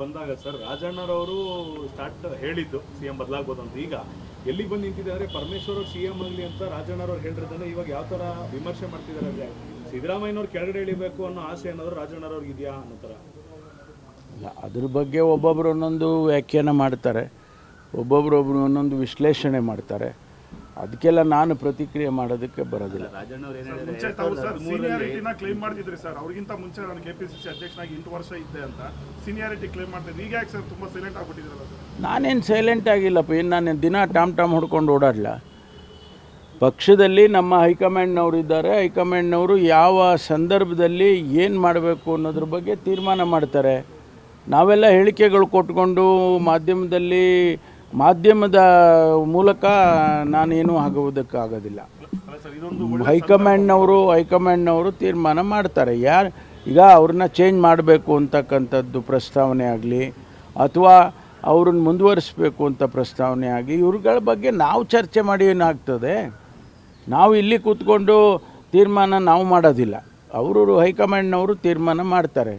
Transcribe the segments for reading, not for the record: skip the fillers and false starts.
ಬಂದಾಗ sir ರಾಜಣ್ಣರವರು start ಹೇಳಿದ್ದು CM ಬದಲಾಗ್ಬೋದು ಅಂತ. ಈಗ ಎಲ್ಲಿಗೆ ಬಂದು ನಿಂತಿದ್ದಾರೆ ಪರಮೇಶ್ವರ್ ಅವರು ಸಿಎಂ ಆಗಲಿ ಅಂತ ರಾಜಣ್ಣರವ್ರು ಹೇಳಿರೋದನ್ನ ಇವಾಗ ಯಾವ ಥರ ವಿಮರ್ಶೆ ಮಾಡ್ತಿದ್ದಾರೆ ಅಂದರೆ ಸಿದ್ದರಾಮಯ್ಯನವ್ರು ಕೆಳಗಡೆ ಇಳಿಬೇಕು ಅನ್ನೋ ಆಸೆ ಏನಾದರೂ ರಾಜಣ್ಣರವ್ರಿಗೆ ಇದೆಯಾ ಅನ್ನೋ ಥರ. ಅದ್ರ ಬಗ್ಗೆ ಒಬ್ಬೊಬ್ಬರು ಒಂದೊಂದು ವ್ಯಾಖ್ಯಾನ ಮಾಡ್ತಾರೆ, ಒಬ್ಬೊಬ್ಬರು ಒಂದೊಂದು ವಿಶ್ಲೇಷಣೆ ಮಾಡ್ತಾರೆ. ಅದಕ್ಕೆಲ್ಲ ನಾನು ಪ್ರತಿಕ್ರಿಯೆ ಮಾಡೋದಕ್ಕೆ ಬರೋದಿಲ್ಲ. ಕ್ಲೈಮ್ ಮಾಡ್ತಿದ್ರಿ ಸರ್, ಅವ್ರಿಗಿಂತ ಮುಂಚೆ ನಾನು ಕೆಪಿಸಿಸಿ ಅಧ್ಯಕ್ಷನಾಗಿ 8 ವರ್ಷ ಇದ್ದೆ ಅಂತ ಸೀನಿಯಾರಿಟಿ ಕ್ಲೈಮ್ ಮಾಡ್ತಿದ್ದೆ. ಈಗ ಯಾಕೆ ಸರ್ ತುಂಬ ಸೈಲೆಂಟ್ ಆಗಿಬಿಟ್ಟಿದ್ರಲ್ಲ ಸರ್? ನಾನೇನು ಸೈಲೆಂಟ್ ಆಗಿಲ್ಲಪ್ಪ, ಏನು ನಾನು ದಿನ ಟಾಮ್ ಹೊಡ್ಕೊಂಡು ಓಡಾಡಲ್ಲ. ಪಕ್ಷದಲ್ಲಿ ನಮ್ಮ ಹೈಕಮಾಂಡ್ನವರು ಇದ್ದಾರೆ, ಹೈಕಮಾಂಡ್ನವರು ಯಾವ ಸಂದರ್ಭದಲ್ಲಿ ಏನು ಮಾಡಬೇಕು ಅನ್ನೋದ್ರ ಬಗ್ಗೆ ತೀರ್ಮಾನ ಮಾಡ್ತಾರೆ. ನಾವೆಲ್ಲ ಹೇಳಿಕೆಗಳು ಕೊಟ್ಕೊಂಡು ಮಾಧ್ಯಮದ ಮೂಲಕ ನಾನೇನು ಆಗುವುದಕ್ಕಾಗೋದಿಲ್ಲ. ಹೈಕಮಾಂಡ್ನವರು ತೀರ್ಮಾನ ಮಾಡ್ತಾರೆ. ಈಗ ಅವ್ರನ್ನ ಚೇಂಜ್ ಮಾಡಬೇಕು ಅಂತಕ್ಕಂಥದ್ದು ಪ್ರಸ್ತಾವನೆ ಆಗಲಿ ಅಥವಾ ಅವ್ರನ್ನ ಮುಂದುವರಿಸಬೇಕು ಅಂತ ಪ್ರಸ್ತಾವನೆ ಆಗಲಿ, ಇವ್ರುಗಳ ಬಗ್ಗೆ ನಾವು ಚರ್ಚೆ ಮಾಡಿ ಏನಾಗ್ತದೆ. ನಾವು ಇಲ್ಲಿ ಕೂತ್ಕೊಂಡು ತೀರ್ಮಾನ ನಾವು ಮಾಡೋದಿಲ್ಲ, ಅವರು ಹೈಕಮಾಂಡ್ನವರು ತೀರ್ಮಾನ ಮಾಡ್ತಾರೆ.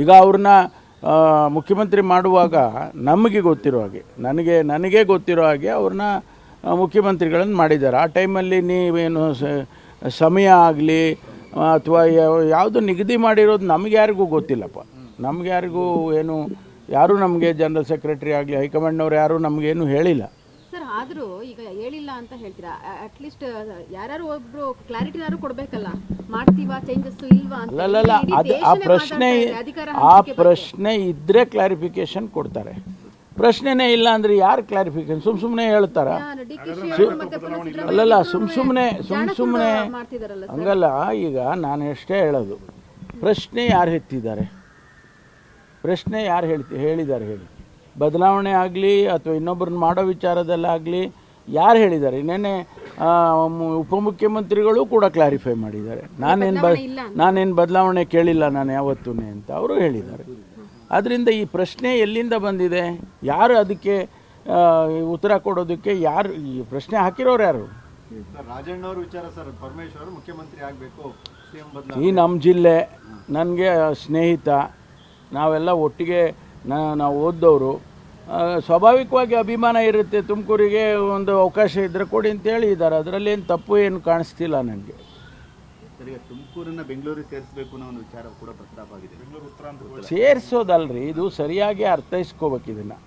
ಈಗ ಅವ್ರನ್ನ ಮುಖ್ಯಮಂತ್ರಿ ಮಾಡುವಾಗ ನಮಗೆ ಗೊತ್ತಿರೋ ಹಾಗೆ ನನಗೆ ಗೊತ್ತಿರೋ ಹಾಗೆ ಅವ್ರನ್ನ ಮುಖ್ಯಮಂತ್ರಿಗಳನ್ನು ಮಾಡಿದ್ದಾರೆ. ಆ ಟೈಮಲ್ಲಿ ನೀವೇನು ಸಮಯ ಆಗಲಿ ಅಥವಾ ಯಾವುದು ನಿಗದಿ ಮಾಡಿರೋದು ನಮಗೆ ಯಾರಿಗೂ ಗೊತ್ತಿಲ್ಲಪ್ಪ. ನಮ್ಗೆ ಯಾರೂ ನಮಗೆ ಜನರಲ್ ಸೆಕ್ರೆಟರಿ ಆಗಲಿ ಹೈಕಮಾಂಡ್ನವ್ರು ಯಾರೂ ನಮಗೇನು ಹೇಳಿಲ್ಲ ಸರ್. ಆದರೂ ಈಗ ಹೇಳಿಲ್ಲ ಅಂತ ಹೇಳ್ತೀರಾ, ಅಟ್ಲೀಸ್ಟ್ ಯಾರು ಒಬ್ರು ಕ್ಲಾರಿಟಿನಾರು ಕೊಡಬೇಕಲ್ಲ, ಮಾಡ್ತೀವಾ ಚೇಂಜಸ್ ಇಲ್ವಾ ಅಂತ. ಅಲ್ಲ, ಆ ಪ್ರಶ್ನೆ ಇದ್ದರೆ ಕ್ಲಾರಿಫಿಕೇಶನ್ ಕೊಡ್ತಾರೆ. ಪ್ರಶ್ನೆನೇ ಇಲ್ಲ ಅಂದರೆ ಯಾರು ಕ್ಲಾರಿಫಿಕೇಶನ್ ಸುಮ್ಮನೆ ಹೇಳ್ತಾರ? ಅಲ್ಲಲ್ಲ, ಸುಮ್ಮನೆ ಹಂಗಲ್ಲ. ಈಗ ನಾನು ಎಷ್ಟೇ ಹೇಳೋದು, ಪ್ರಶ್ನೆ ಯಾರು ಎತ್ತಿದ್ದಾರೆ, ಪ್ರಶ್ನೆ ಯಾರು ಹೇಳಿದ್ದಾರೆ ಹೇಳಿ. ಬದಲಾವಣೆ ಆಗಲಿ ಅಥವಾ ಇನ್ನೊಬ್ಬರನ್ನ ಮಾಡೋ ವಿಚಾರದಲ್ಲಾಗಲಿ ಯಾರು ಹೇಳಿದ್ದಾರೆ? ನೆನ್ನೆ ಉಪಮುಖ್ಯಮಂತ್ರಿಗಳು ಕೂಡ ಕ್ಲಾರಿಫೈ ಮಾಡಿದ್ದಾರೆ. ನಾನೇನು ಬದಲಾವಣೆ ಕೇಳಿಲ್ಲ ನಾನು ಯಾವತ್ತೂ ಅಂತ ಅವರು ಹೇಳಿದ್ದಾರೆ. ಆದ್ದರಿಂದ ಈ ಪ್ರಶ್ನೆ ಎಲ್ಲಿಂದ ಬಂದಿದೆ? ಯಾರು ಅದಕ್ಕೆ ಉತ್ತರ ಕೊಡೋದಕ್ಕೆ ಯಾರು ಈ ಪ್ರಶ್ನೆ ಹಾಕಿರೋರು ಯಾರು? ರಾಜಣ್ಣವ್ರ ವಿಚಾರ ಸರ್, ಪರಮೇಶ್ವರ್ ಮುಖ್ಯಮಂತ್ರಿ ಆಗಬೇಕು, ಈ ನಮ್ಮ ಜಿಲ್ಲೆ, ನನಗೆ ಸ್ನೇಹಿತ, ನಾವೆಲ್ಲ ಒಟ್ಟಿಗೆ ನಾವು ಓದ್ದವರು, ಸ್ವಾಭಾವಿಕವಾಗಿ ಅಭಿಮಾನ ಇರುತ್ತೆ. ತುಮಕೂರಿಗೆ ಒಂದು ಅವಕಾಶ ಇದ್ದರೆ ಕೊಡಿ ಅಂತ ಹೇಳಿದ್ದಾರೆ. ಅದರಲ್ಲಿ ಏನು ತಪ್ಪು ಏನು ಕಾಣಿಸ್ತಿಲ್ಲ ನನಗೆ. ತುಮಕೂರನ್ನು ಬೆಂಗಳೂರಿಗೆ ಸೇರಿಸಬೇಕು ಅನ್ನೋ ಒಂದು ವಿಚಾರ ಕೂಡ ಪ್ರಸ್ತಾಪ ಆಗಿದೆ. ಸೇರಿಸೋದಲ್ರಿ, ಇದು ಸರಿಯಾಗಿ ಅರ್ಥೈಸ್ಕೋಬೇಕು ಇದನ್ನು.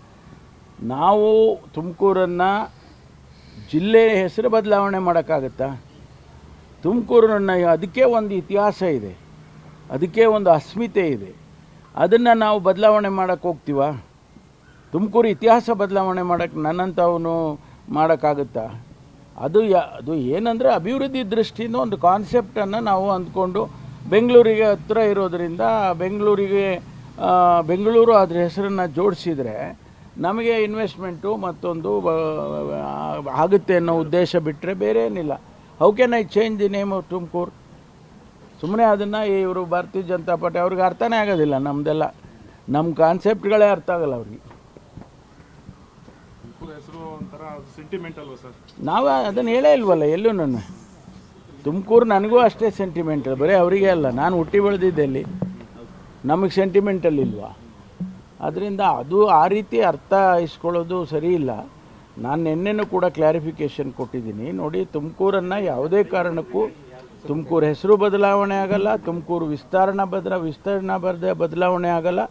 ನಾವು ತುಮಕೂರನ್ನು ಜಿಲ್ಲೆ ಹೆಸರು ಬದಲಾವಣೆ ಮಾಡೋಕ್ಕಾಗತ್ತಾ? ತುಮಕೂರನ್ನು ಅದಕ್ಕೆ ಒಂದು ಇತಿಹಾಸ ಇದೆ, ಅದಕ್ಕೆ ಒಂದು ಅಸ್ಮಿತೆ ಇದೆ. ಅದನ್ನು ನಾವು ಬದಲಾವಣೆ ಮಾಡೋಕ್ಕೆ ಹೋಗ್ತೀವ? ತುಮಕೂರು ಇತಿಹಾಸ ಬದಲಾವಣೆ ಮಾಡೋಕ್ಕೆ ನನ್ನಂಥವನು ಮಾಡೋಕ್ಕಾಗುತ್ತಾ? ಅದು ಏನಂದರೆ ಅಭಿವೃದ್ಧಿ ದೃಷ್ಟಿಯಿಂದ ಒಂದು ಕಾನ್ಸೆಪ್ಟನ್ನು ನಾವು ಅಂದ್ಕೊಂಡು ಬೆಂಗಳೂರಿಗೆ ಹತ್ತಿರ ಇರೋದರಿಂದ ಬೆಂಗಳೂರು ಅದ್ರ ಹೆಸರನ್ನು ಜೋಡಿಸಿದರೆ ನಮಗೆ ಇನ್ವೆಸ್ಟ್ಮೆಂಟು ಮತ್ತೊಂದು ಆಗುತ್ತೆ ಅನ್ನೋ ಉದ್ದೇಶ ಬಿಟ್ಟರೆ ಬೇರೆ ಏನಿಲ್ಲ. How can I change the name of Tumakuru? ಸುಮ್ಮನೆ ಅದನ್ನು ಇವರು ಭಾರತೀಯ ಜನತಾ ಪಾರ್ಟಿ ಅವ್ರಿಗೆ ಅರ್ಥನೇ ಆಗೋದಿಲ್ಲ. ನಮ್ಮದೆಲ್ಲ ನಮ್ಮ ಕಾನ್ಸೆಪ್ಟ್ಗಳೇ ಅರ್ಥ ಆಗಲ್ಲ ಅವ್ರಿಗೆ. ನಾವು ಅದನ್ನು ಹೇಳೇ ಇಲ್ವಲ್ಲ ಎಲ್ಲೂ. ನಾನು ತುಮಕೂರು ನನಗೂ ಅಷ್ಟೇ ಸೆಂಟಿಮೆಂಟಲ್, ಬರೀ ಅವರಿಗೆ ಅಲ್ಲ. ನಾನು ಹುಟ್ಟಿ ಬೆಳೆದಿದ್ದಲ್ಲಿ ನಮಗೆ ಸೆಂಟಿಮೆಂಟಲ್ ಇಲ್ವಾ? ಅದರಿಂದ ಅದು ಆ ರೀತಿ ಅರ್ಥ ಇಸ್ಕೊಳ್ಳೋದು ಸರಿ ಇಲ್ಲ. ನಾನು ನಿನ್ನೆನೂ ಕೂಡ ಕ್ಲಾರಿಫಿಕೇಷನ್ ಕೊಟ್ಟಿದ್ದೀನಿ. ನೋಡಿ, ತುಮಕೂರನ್ನು ಯಾವುದೇ ಕಾರಣಕ್ಕೂ ತುಮಕೂರು ಹೆಸರು ಬದಲಾವಣೆ ಆಗಲ್ಲ, ತುಮಕೂರು ವಿಸ್ತರಣಾ ಬದಲಾವಣೆ ಆಗಲ್ಲ,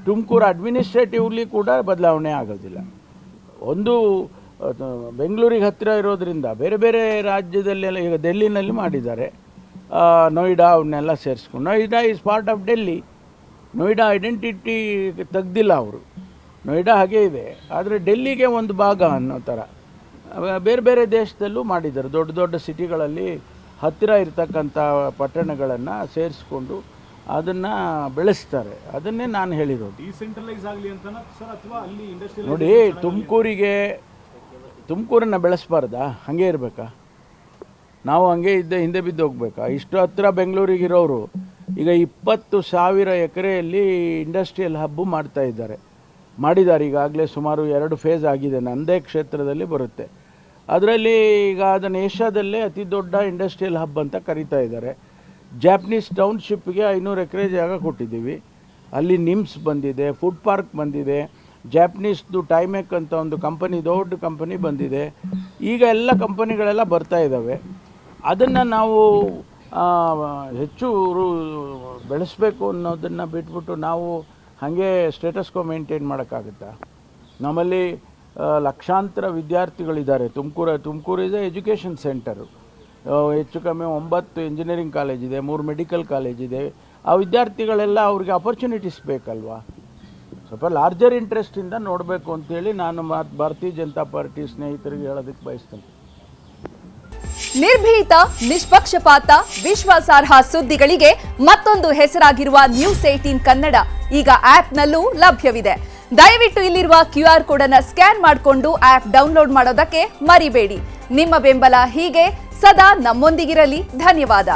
ತುಮಕೂರು ಅಡ್ಮಿನಿಸ್ಟ್ರೇಟಿವ್ಲಿ ಕೂಡ ಬದಲಾವಣೆ ಆಗೋದಿಲ್ಲ. ಒಂದು ಬೆಂಗಳೂರಿಗೆ ಹತ್ತಿರ ಇರೋದರಿಂದ ಬೇರೆ ಬೇರೆ ರಾಜ್ಯದಲ್ಲೆಲ್ಲ, ಈಗ ಡೆಲ್ಲಿನಲ್ಲಿ ಮಾಡಿದ್ದಾರೆ, ನೋಯ್ಡಾ ಅವನ್ನೆಲ್ಲ ಸೇರಿಸ್ಕೊಂಡು. Noida is part of Delhi. Noida identity ತೆಗ್ದಿಲ್ಲ ಅವರು, ನೋಯ್ಡಾ ಹಾಗೇ ಇದೆ. ಆದರೆ ಡೆಲ್ಲಿಗೆ ಒಂದು ಭಾಗ ಅನ್ನೋ ಥರ ಬೇರೆ ಬೇರೆ ದೇಶದಲ್ಲೂ ಮಾಡಿದ್ದಾರೆ. ದೊಡ್ಡ ದೊಡ್ಡ ಸಿಟಿಗಳಲ್ಲಿ ಹತ್ತಿರ ಇರ್ತಕ್ಕಂಥ ಪಟ್ಟಣಗಳನ್ನು ಸೇರಿಸ್ಕೊಂಡು ಅದನ್ನು ಬೆಳೆಸ್ತಾರೆ. ಅದನ್ನೇ ನಾನು ಹೇಳಿರೋದು. ಡಿಸೆಂಟ್ರಲೈಸ್ ಆಗಲಿ ಅಂತ ಸರ್, ಅಥವಾ ಅಲ್ಲಿ ಇಂಡಸ್ಟ್ರಿಯಲ್ ನೋಡಿ, ತುಮಕೂರನ್ನು ಬೆಳೆಸಬಾರ್ದಾ? ಹಾಗೆ ಇರಬೇಕಾ? ನಾವು ಹಂಗೆ ಹಿಂದೆ ಬಿದ್ದು ಹೋಗ್ಬೇಕಾ? ಇಷ್ಟು ಹತ್ತಿರ ಬೆಂಗಳೂರಿಗಿರೋರು ಈಗ 20,000 ಎಕರೆಯಲ್ಲಿ ಇಂಡಸ್ಟ್ರಿಯಲ್ ಹಬ್ಬು ಮಾಡಿದ್ದಾರೆ. ಈಗಾಗಲೇ ಸುಮಾರು 2 ಫೇಸ್ ಆಗಿದೆ. ನನ್ನದೇ ಕ್ಷೇತ್ರದಲ್ಲಿ ಬರುತ್ತೆ. ಅದರಲ್ಲಿ ಈಗ ಅದನ್ನು ಏಷ್ಯಾದಲ್ಲೇ ಅತಿ ದೊಡ್ಡ ಇಂಡಸ್ಟ್ರಿಯಲ್ ಹಬ್ ಅಂತ ಕರೀತಾ ಇದ್ದಾರೆ. ಜಾಪನೀಸ್ ಟೌನ್ಶಿಪ್ಗೆ 500 ಎಕರೆ ಜಾಗ ಕೊಟ್ಟಿದ್ದೀವಿ. ಅಲ್ಲಿ ನಿಮ್ಸ್ ಬಂದಿದೆ, ಫುಡ್ ಪಾರ್ಕ್ ಬಂದಿದೆ, ಜಾಪನೀಸ್ದು ಟೈಮೆಕ್ ಅಂತ ಒಂದು ಕಂಪನಿ, ದೊಡ್ಡ ಕಂಪನಿ ಬಂದಿದೆ. ಈಗ ಎಲ್ಲ ಕಂಪನಿಗಳೆಲ್ಲ ಬರ್ತಾ ಇದ್ದಾವೆ. ಅದನ್ನು ನಾವು ಹೆಚ್ಚು ಬೆಳೆಸಬೇಕು ಅನ್ನೋದನ್ನು ಬಿಟ್ಬಿಟ್ಟು ನಾವು ಹಾಗೆ ಸ್ಟೇಟಸ್ಕೋ ಮೇಂಟೈನ್ ಮಾಡೋಕ್ಕಾಗುತ್ತಾ? ನಮ್ಮಲ್ಲಿ ಲಕ್ಷಾಂತರ ವಿದ್ಯಾರ್ಥಿಗಳಿದ್ದಾರೆ. Tumakuru is education centre. ಹೆಚ್ಚು ಕಮ್ಮಿ 9 ಇಂಜಿನಿಯರಿಂಗ್ ಕಾಲೇಜ್ ಇದೆ, 3 ಮೆಡಿಕಲ್ ಕಾಲೇಜ್ ಇದೆ. ಆ ವಿದ್ಯಾರ್ಥಿಗಳೆಲ್ಲ ಅವ್ರಿಗೆ ಅಪರ್ಚುನಿಟೀಸ್ ಬೇಕಲ್ವಾ? ಸ್ವಲ್ಪ ಲಾರ್ಜರ್ ಇಂಟ್ರೆಸ್ಟಿಂದ ನೋಡಬೇಕು ಅಂತೇಳಿ ನಾನು ಭಾರತೀಯ ಜನತಾ ಪಾರ್ಟಿ ಸ್ನೇಹಿತರಿಗೆ ಹೇಳೋದಕ್ಕೆ ಬಯಸ್ತೇನೆ. ನಿರ್ಭೀತ, ನಿಷ್ಪಕ್ಷಪಾತ, ವಿಶ್ವಾಸಾರ್ಹ ಸುದ್ದಿಗಳಿಗೆ ಮತ್ತೊಂದು ಹೆಸರಾಗಿರುವ News18 ಕನ್ನಡ ಈಗ ಆಪ್ನಲ್ಲೂ ಲಭ್ಯವಿದೆ. ದಯವಿಟ್ಟು ಇಲ್ಲಿರುವ QR ಕೋಡ್ ಅನ್ನು ಸ್ಕ್ಯಾನ್ ಮಾಡಿಕೊಂಡು ಆಪ್ ಡೌನ್ಲೋಡ್ ಮಾಡೋದಕ್ಕೆ ಮರಿಬೇಡಿ. ನಿಮ್ಮ ಬೆಂಬಲ ಹೀಗೆ ಸದಾ ನಮ್ಮೊಂದಿಗಿರಲಿ. ಧನ್ಯವಾದ.